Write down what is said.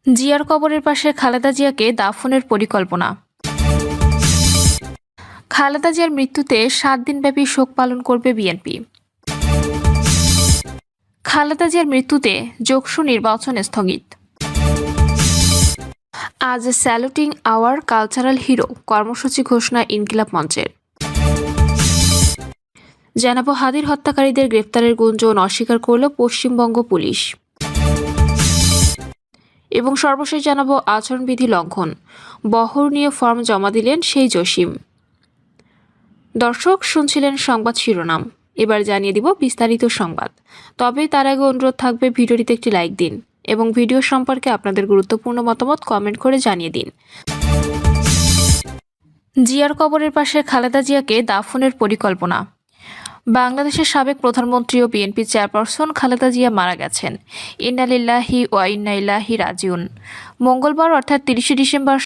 জিয়ার কবরের পাশে খালেদা জিয়াকে দাফনের পরিকল্পনা। খালেদা জিয়ার মৃত্যুতে 7 দিনব্যাপী শোক পালন করবে বিএনপি। খালেদা জিয়ার মৃত্যুতে যোগসু নির্বাচন স্থগিত। আজ স্যালুটিং আওয়ার কালচারাল হিরো কর্মসূচি ঘোষণা ইনকিলাব মঞ্চের। জানাবো হাদির হত্যাকারীদের গ্রেপ্তারের গুঞ্জন অস্বীকার করল পশ্চিমবঙ্গ পুলিশ। এবং সর্বশেষ জানাবো আচরণবিধি লঙ্ঘন, বহর নিয়ে ফর্ম জমা দিলেন সেই জসিম। দর্শক শুনছিলেন সংবাদ শিরোনাম, এবার জানিয়ে দিব বিস্তারিত সংবাদ। তবে তার আগে অনুরোধ থাকবে ভিডিওটিতে একটি লাইক দিন এবং ভিডিও সম্পর্কে আপনাদের গুরুত্বপূর্ণ মতামত কমেন্ট করে জানিয়ে দিন। জিয়ার কবরের পাশে খালেদা জিয়াকে দাফনের পরিকল্পনা। বাংলাদেশের সাবেক প্রধানমন্ত্রী ও বিএনপি চেয়ারপারসন খালেদা জিয়া মারা গেছেন। ইন্না লিল্লাহি ওয়া ইন্না ইলাইহি রাজিউন। মঙ্গলবার অর্থাৎ 30 ডিসেম্বর